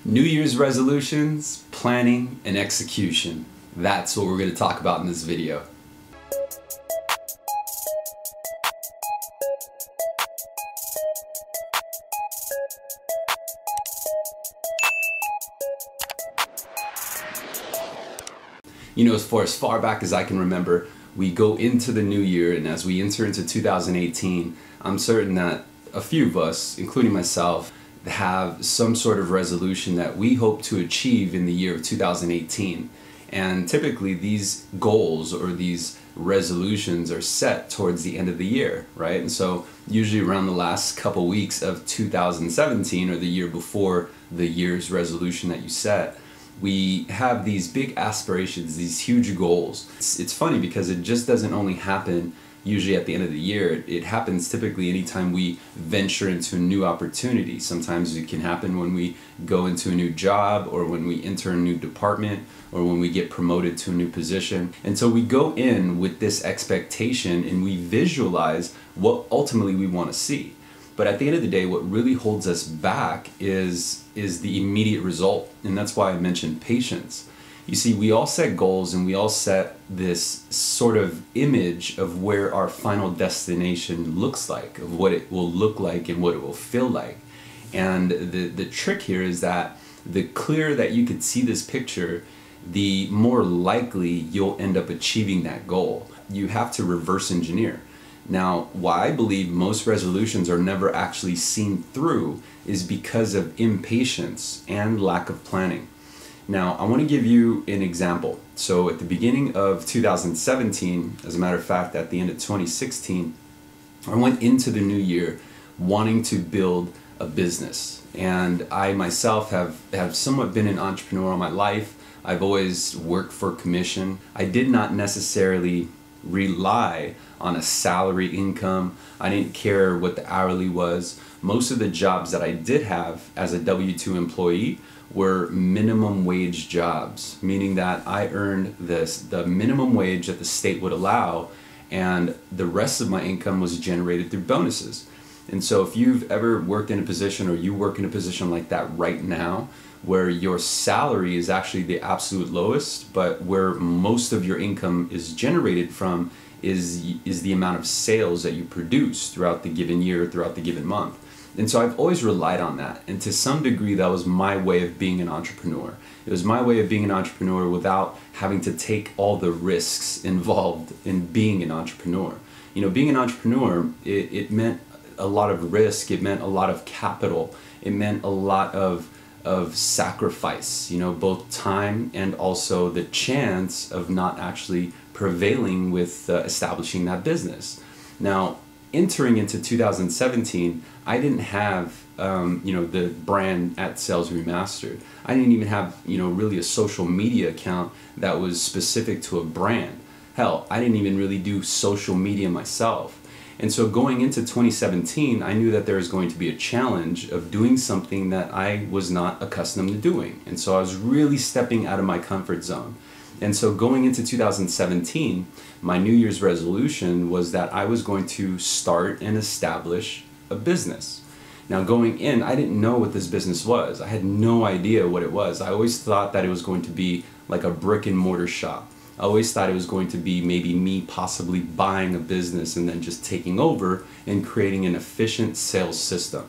New Year's resolutions, planning, and execution. That's what we're going to talk about in this video. You know, as far back as I can remember, we go into the new year, and as we enter into 2018, I'm certain that a few of us, including myself, have some sort of resolution that we hope to achieve in the year of 2018. And typically these goals or these resolutions are set towards the end of the year, right? And so usually around the last couple weeks of 2017 or the year before the year's resolution that you set, we have these big aspirations, these huge goals. It's funny because it just doesn't only happen usually at the end of the year. It happens typically anytime we venture into a new opportunity. Sometimes it can happen when we go into a new job, or when we enter a new department, or when we get promoted to a new position. And so we go in with this expectation and we visualize what ultimately we want to see. But at the end of the day, what really holds us back is the immediate result. And that's why I mentioned patience. You see, we all set goals and we all set this sort of image of where our final destination looks like, of what it will look like and what it will feel like. And the trick here is that the clearer that you could see this picture, the more likely you'll end up achieving that goal. You have to reverse engineer. Now, why I believe most resolutions are never actually seen through is because of impatience and lack of planning. Now, I want to give you an example. So at the beginning of 2017, as a matter of fact, at the end of 2016, I went into the new year wanting to build a business. And I myself have somewhat been an entrepreneur all my life. I've always worked for commission. I did not necessarily rely on a salary income. I didn't care what the hourly was. Most of the jobs that I did have as a W-2 employee were minimum wage jobs, meaning that I earned the minimum wage that the state would allow, and the rest of my income was generated through bonuses. And so if you've ever worked in a position, or you work in a position like that right now, where your salary is actually the absolute lowest, but where most of your income is generated from is the amount of sales that you produce throughout the given year, throughout the given month. And so I've always relied on that. And to some degree, that was my way of being an entrepreneur. It was my way of being an entrepreneur without having to take all the risks involved in being an entrepreneur. You know, being an entrepreneur, it meant a lot of risk. It meant a lot of capital. It meant a lot of sacrifice, you know, both time and also the chance of not actually prevailing with establishing that business. Now, entering into 2017, I didn't have you know, the brand at SalesRemastered. I didn't even have, you know, really a social media account that was specific to a brand. Hell, I didn't even really do social media myself. And so going into 2017, I knew that there was going to be a challenge of doing something that I was not accustomed to doing. And so I was really stepping out of my comfort zone. And so going into 2017, my New Year's resolution was that I was going to start and establish a business. Now going in, I didn't know what this business was. I had no idea what it was. I always thought that it was going to be like a brick and mortar shop. I always thought it was going to be maybe me possibly buying a business and then just taking over and creating an efficient sales system.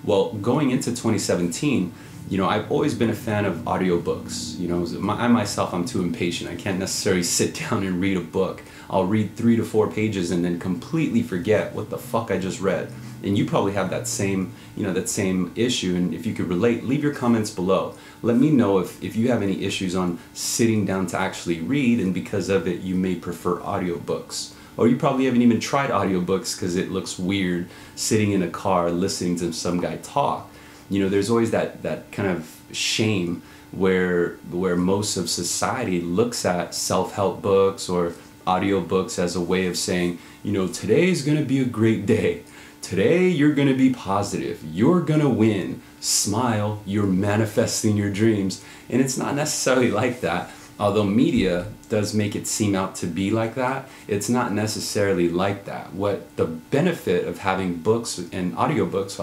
Well, going into 2017, you know, I've always been a fan of audiobooks. You know, I myself, I'm too impatient. I can't necessarily sit down and read a book. I'll read 3 to 4 pages and then completely forget what the fuck I just read. And you probably have that same, you know, that same issue. And if you could relate, leave your comments below. Let me know if you have any issues on sitting down to actually read, and because of it, you may prefer audiobooks. Or you probably haven't even tried audiobooks because it looks weird sitting in a car listening to some guy talk. You know, there's always that kind of shame where most of society looks at self-help books or audiobooks as a way of saying, you know, today's gonna be a great day. Today you're gonna be positive. You're gonna win. Smile. You're manifesting your dreams. And it's not necessarily like that. Although media does make it seem out to be like that, it's not necessarily like that. What the benefit of having books and audiobooks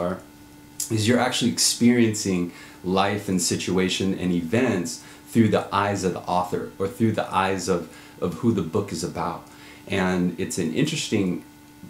is you're actually experiencing life and situation and events through the eyes of the author, or through the eyes of who the book is about. And it's an interesting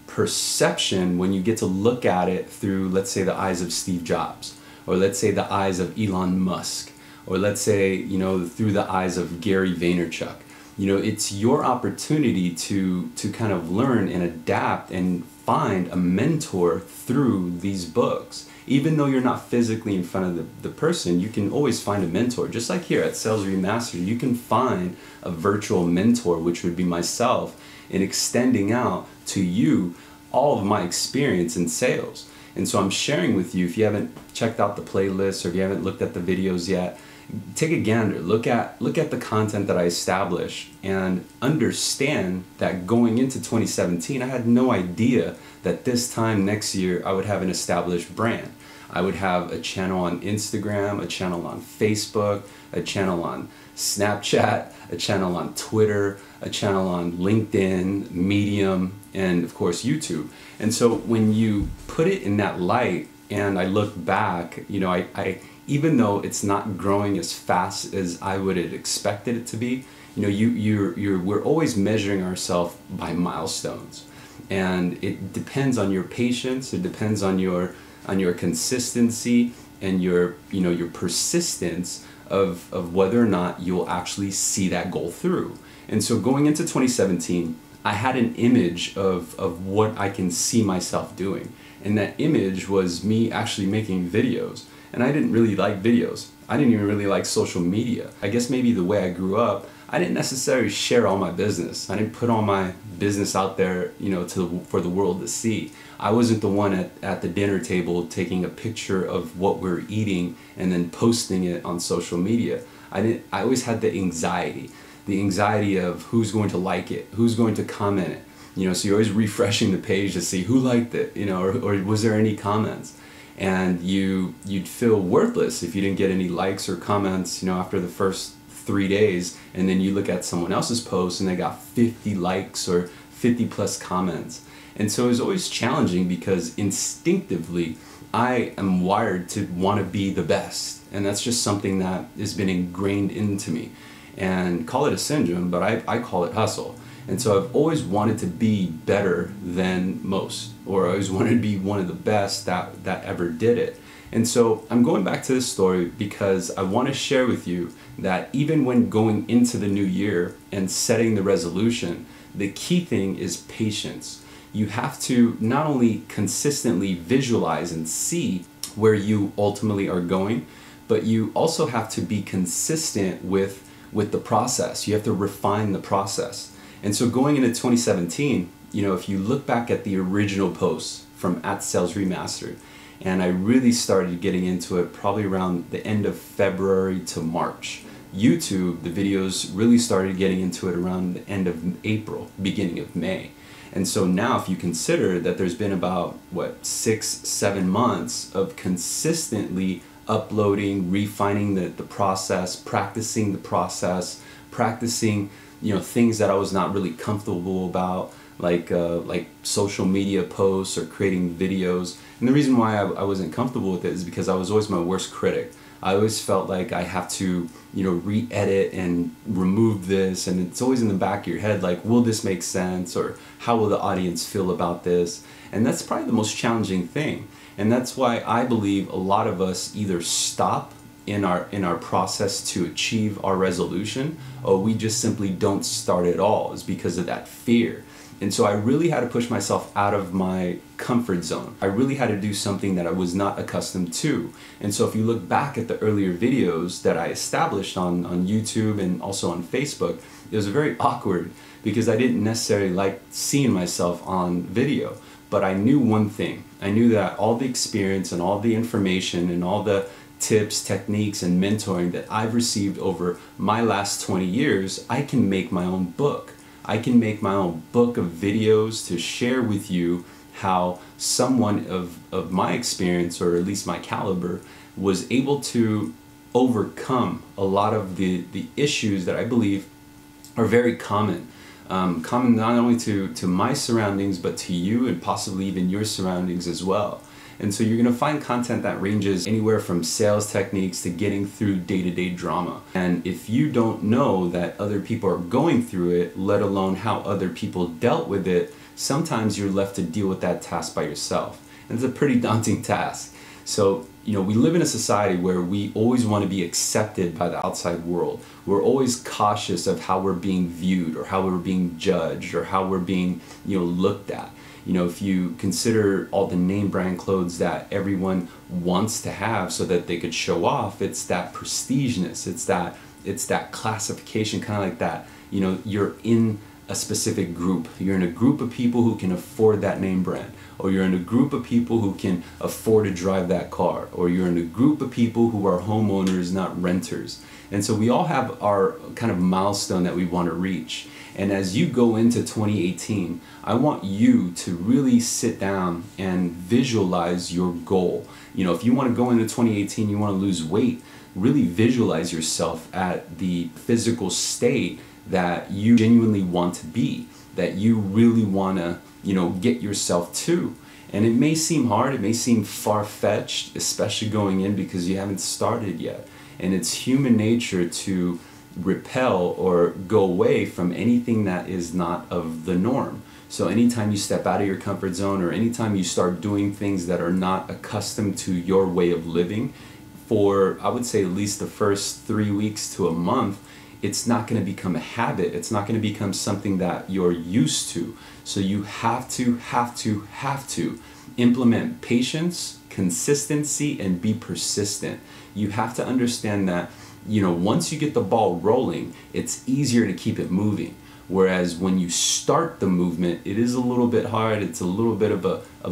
perception when you get to look at it through, let's say, the eyes of Steve Jobs, or let's say the eyes of Elon Musk, or let's say, you know, through the eyes of Gary Vaynerchuk. You know, it's your opportunity to kind of learn and adapt and find a mentor through these books. Even though you're not physically in front of the person, you can always find a mentor. Just like here at Sales Remastered, you can find a virtual mentor, which would be myself, and extending out to you all of my experience in sales. And so I'm sharing with you, if you haven't checked out the playlist or if you haven't looked at the videos yet, take a gander, look at the content that I established, and understand that going into 2017, I had no idea that this time next year I would have an established brand. I would have a channel on Instagram, a channel on Facebook, a channel on Snapchat, a channel on Twitter, a channel on LinkedIn, Medium, and of course YouTube. And so when you put it in that light, and I look back, you know, I even though it's not growing as fast as I would have expected it to be, you know, we're always measuring ourselves by milestones, and it depends on your patience. It depends on your consistency and your persistence of whether or not you'll actually see that goal through. And so going into 2017, I had an image of what I can see myself doing, and that image was me actually making videos. And I didn't really like videos. I didn't even really like social media. I guess maybe the way I grew up, I didn't necessarily share all my business. I didn't put all my business out there, you know, for the world to see. I wasn't the one at the dinner table taking a picture of what we're eating and then posting it on social media. I always had the anxiety of who's going to like it, who's going to comment it. You know, so you're always refreshing the page to see who liked it, you know, or was there any comments? And you'd feel worthless if you didn't get any likes or comments, you know, after the first 3 days, and then you look at someone else's post and they got 50 likes or 50 plus comments. And so it was always challenging because instinctively I am wired to want to be the best, and that's just something that has been ingrained into me. And call it a syndrome, but I call it hustle. And so I've always wanted to be better than most, or I always wanted to be one of the best that ever did it. And so I'm going back to this story because I want to share with you that even when going into the new year and setting the resolution, the key thing is patience. You have to not only consistently visualize and see where you ultimately are going, but you also have to be consistent with the process. You have to refine the process. And so going into 2017, you know, if you look back at the original posts from @SalesRemastered, and I really started getting into it probably around the end of February to March. YouTube, the videos really started getting into it around the end of April, beginning of May. And so now if you consider that there's been about, 6-7 months of consistently uploading, refining the process, practicing the process, practicing, you know, things that I was not really comfortable about, like social media posts or creating videos. And the reason why I wasn't comfortable with it is because I was always my worst critic. I always felt like I have to, you know, re-edit and remove this, and it's always in the back of your head, like, will this make sense, or how will the audience feel about this? And that's probably the most challenging thing. And that's why I believe a lot of us either stop in our process to achieve our resolution, or we just simply don't start at all, is because of that fear. And so I really had to push myself out of my comfort zone. I really had to do something that I was not accustomed to. And so if you look back at the earlier videos that I established on YouTube and also on Facebook, it was very awkward because I didn't necessarily like seeing myself on video. But I knew one thing. I knew that all the experience and all the information and all the tips, techniques, and mentoring that I've received over my last 20 years, I can make my own book. I can make my own book of videos to share with you how someone of my experience, or at least my caliber, was able to overcome a lot of the issues that I believe are very common. Common not only to my surroundings, but to you and possibly even your surroundings as well. And so you're gonna find content that ranges anywhere from sales techniques to getting through day-to-day drama. And if you don't know that other people are going through it, let alone how other people dealt with it, sometimes you're left to deal with that task by yourself. And it's a pretty daunting task. So, we live in a society where we always want to be accepted by the outside world. We're always cautious of how we're being viewed or how we're being judged or how we're being, looked at. If you consider all the name brand clothes that everyone wants to have so that they could show off, it's that prestigeness, it's that classification, kind of like that, you're in a specific group. You're in a group of people who can afford that name brand, or you're in a group of people who can afford to drive that car, or you're in a group of people who are homeowners, not renters. And so we all have our kind of milestone that we want to reach. And as you go into 2018, I want you to really sit down and visualize your goal. If you want to go into 2018, you want to lose weight, really visualize yourself at the physical state that you genuinely want to be, that you really want to, get yourself to. And it may seem hard, it may seem far-fetched, especially going in because you haven't started yet. And it's human nature to repel or go away from anything that is not of the norm. So anytime you step out of your comfort zone, or anytime you start doing things that are not accustomed to your way of living, for, I would say, at least the first 3 weeks to a month, it's not going to become a habit. It's not going to become something that you're used to. So you have to implement patience, consistency, and be persistent. You have to understand that, once you get the ball rolling, it's easier to keep it moving. Whereas when you start the movement, it is a little bit hard. It's a little bit of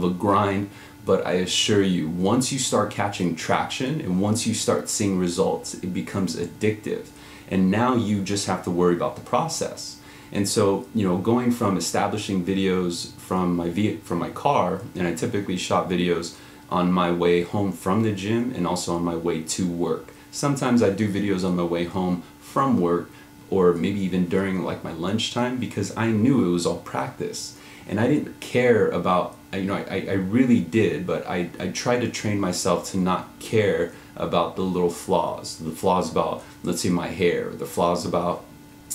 a grind. But I assure you, once you start catching traction and once you start seeing results, it becomes addictive. And now you just have to worry about the process. And so, going from establishing videos from my car, and I typically shot videos on my way home from the gym and also on my way to work. Sometimes I do videos on my way home from work, or maybe even during like my lunchtime, because I knew it was all practice. And I didn't care about, I really did, but I tried to train myself to not care about the little flaws. The flaws about, let's say, my hair, or the flaws about,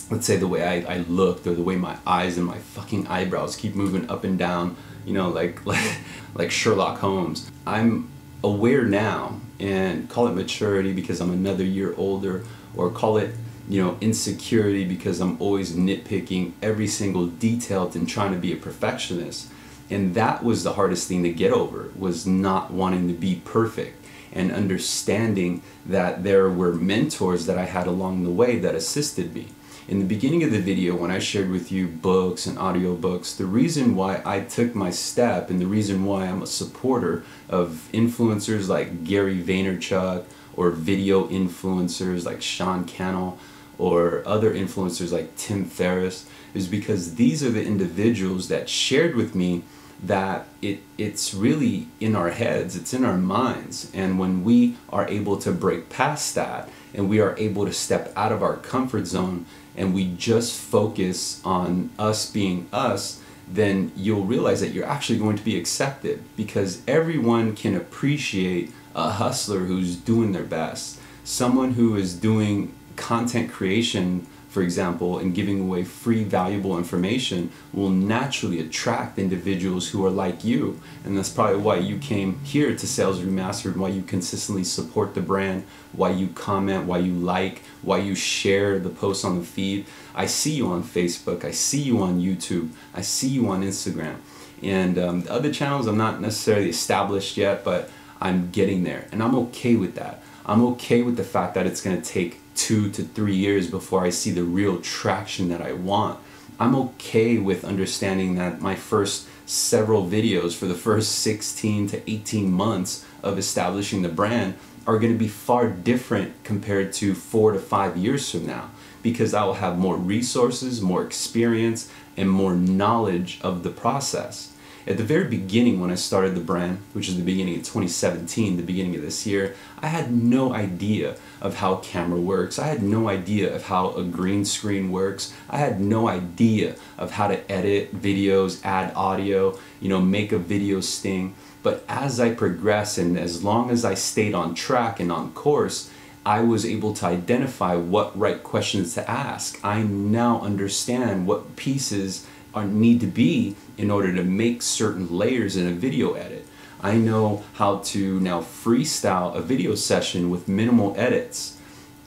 let's say, the way I looked, or the way my eyes and my fucking eyebrows keep moving up and down, like Sherlock Holmes. I'm aware now, and call it maturity because I'm another year older, or call it, insecurity because I'm always nitpicking every single detail and trying to be a perfectionist. And that was the hardest thing to get over, was not wanting to be perfect, and understanding that there were mentors that I had along the way that assisted me. In the beginning of the video, when I shared with you books and audiobooks, the reason why I took my step and the reason why I'm a supporter of influencers like Gary Vaynerchuk, or video influencers like CANNEL, or other influencers like Tim Ferriss, is because these are the individuals that shared with me that it's really in our heads, it's in our minds. And when we are able to break past that, and we are able to step out of our comfort zone, and we just focus on us being us, then you'll realize that you're actually going to be accepted, because everyone can appreciate a hustler who's doing their best. Someone who is doing content creation, for example, and giving away free valuable information will naturally attract individuals who are like you. And that's probably why you came here to Sales Remastered, why you consistently support the brand, why you comment, why you like, why you share the posts on the feed. I see you on Facebook, I see you on YouTube, I see you on Instagram. And the other channels I'm not necessarily established yet, but I'm getting there, and I'm okay with that. I'm okay with the fact that it's going to take 2 to 3 years before I see the real traction that I want. I'm okay with understanding that my first several videos for the first 16 to 18 months of establishing the brand are going to be far different compared to 4 to 5 years from now, because I will have more resources, more experience, and more knowledge of the process. At the very beginning when I started the brand, which is the beginning of 2017, the beginning of this year, I had no idea of how camera works. I had no idea of how a green screen works. I had no idea of how to edit videos, add audio, make a video sting. But as I progressed and as long as I stayed on track and on course, I was able to identify what right questions to ask. I now understand what pieces need to be in order to make certain layers in a video edit. I know how to now freestyle a video session with minimal edits.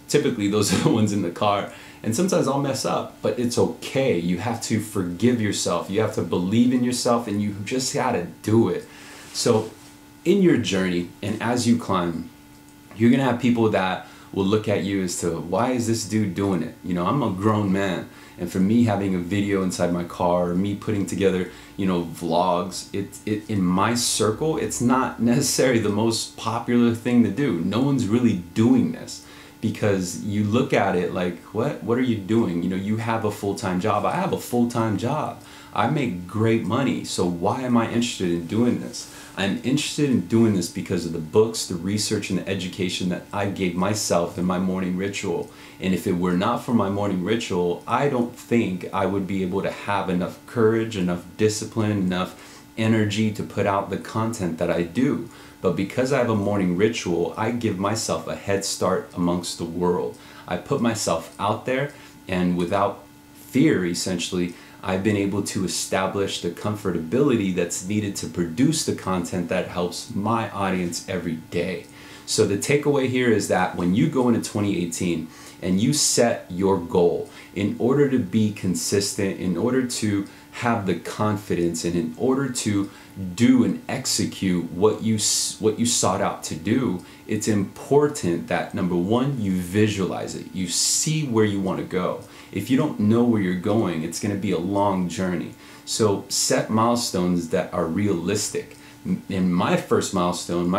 Typically those are the ones in the car, and sometimes I'll mess up, but it's okay. You have to forgive yourself, you have to believe in yourself, and you just gotta do it. So in your journey and as you climb, you're gonna have people that will look at you as to, why is this dude doing it? I'm a grown man, and for me having a video inside my car, or me putting together vlogs, it in my circle, it's not necessarily the most popular thing to do. No one's really doing this, because you look at it like, what are you doing? You have a full-time job. I have a full-time job. I make great money, so why am I interested in doing this? I'm interested in doing this because of the books, the research, and the education that I gave myself in my morning ritual. And if it were not for my morning ritual, I don't think I would be able to have enough courage, enough discipline, enough energy to put out the content that I do. But because I have a morning ritual, I give myself a head start amongst the world. I put myself out there, and without fear, essentially, I've been able to establish the comfortability that's needed to produce the content that helps my audience every day. So the takeaway here is that when you go into 2018 and you set your goal, in order to be consistent, in order to have the confidence, and in order to do and execute what you sought out to do, it's important that, number one, you visualize it. You see where you want to go. If you don't know where you're going, it's going to be a long journey. So set milestones that are realistic. In my first milestone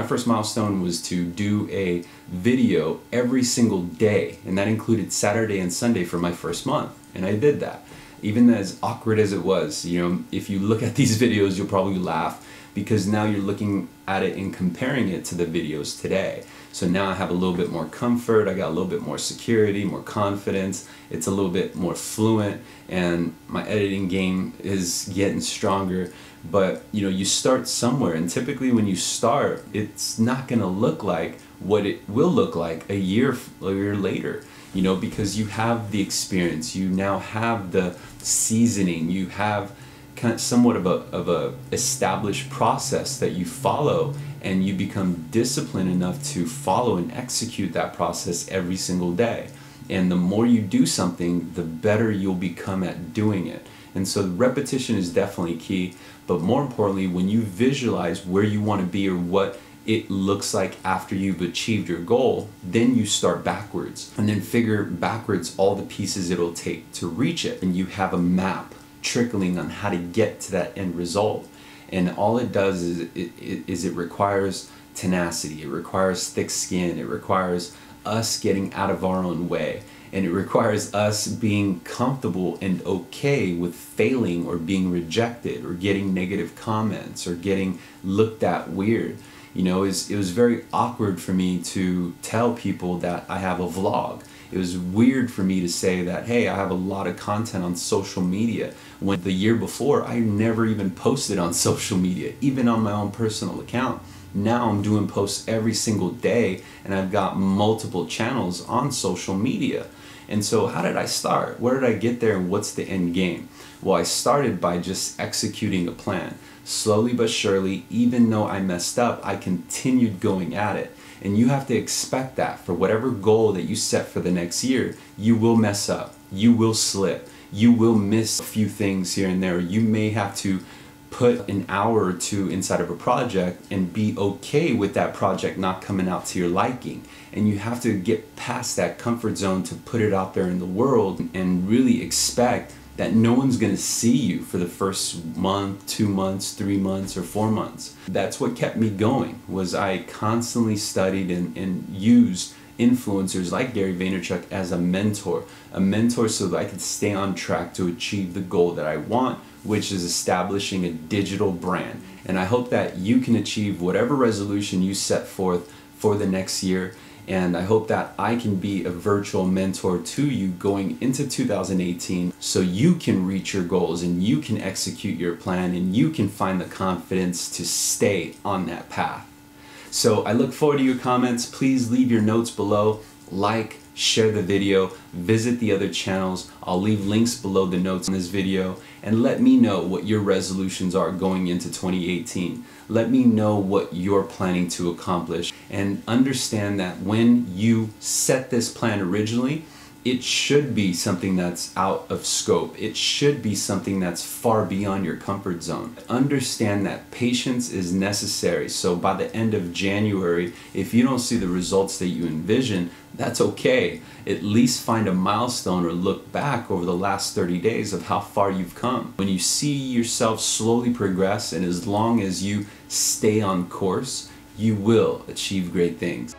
was to do a video every single day, and that included Saturday and Sunday for my first month, and I did that. Even as awkward as it was, if you look at these videos, you'll probably laugh, because now you're looking at it and comparing it to the videos today. So now I have a little bit more comfort, I got a little bit more security, more confidence, it's a little bit more fluent, and my editing game is getting stronger. But you start somewhere, and typically when you start, it's not gonna look like what it will look like a year later, because you have the experience, you now have the seasoning, you have kind of somewhat of a established process that you follow, and you become disciplined enough to follow and execute that process every single day. And the more you do something, the better you'll become at doing it. And so repetition is definitely key, but more importantly, when you visualize where you want to be or what it looks like after you've achieved your goal, then you start backwards and then figure backwards all the pieces it'll take to reach it. And you have a map trickling on how to get to that end result. And all it does is it requires tenacity, it requires thick skin, it requires us getting out of our own way, and it requires us being comfortable and okay with failing or being rejected or getting negative comments or getting looked at weird. It was very awkward for me to tell people that I have a vlog. It was weird for me to say that, hey, I have a lot of content on social media, when the year before I never even posted on social media, even on my own personal account. Now I'm doing posts every single day, and I've got multiple channels on social media. And so how did I start? Where did I get there, and what's the end game? Well, I started by just executing a plan. Slowly but surely, even though I messed up, I continued going at it. And you have to expect that for whatever goal that you set for the next year, you will mess up, you will slip, you will miss a few things here and there. You may have to put an hour or two inside of a project and be okay with that project not coming out to your liking. And you have to get past that comfort zone to put it out there in the world and really expect that no one's going to see you for the first month, 2 months, 3 months, or 4 months. That's what kept me going, was I constantly studied and used influencers like Gary Vaynerchuk as a mentor so that I can stay on track to achieve the goal that I want, which is establishing a digital brand. And I hope that you can achieve whatever resolution you set forth for the next year. And I hope that I can be a virtual mentor to you going into 2018 so you can reach your goals and you can execute your plan and you can find the confidence to stay on that path. So I look forward to your comments. Please leave your notes below, like, share the video, visit the other channels. I'll leave links below the notes on this video, and let me know what your resolutions are going into 2018. Let me know what you're planning to accomplish, and understand that when you set this plan originally, it should be something that's out of scope. It should be something that's far beyond your comfort zone. Understand that patience is necessary. So by the end of January, if you don't see the results that you envision, that's okay. At least find a milestone or look back over the last 30 days of how far you've come. When you see yourself slowly progress, and as long as you stay on course, you will achieve great things.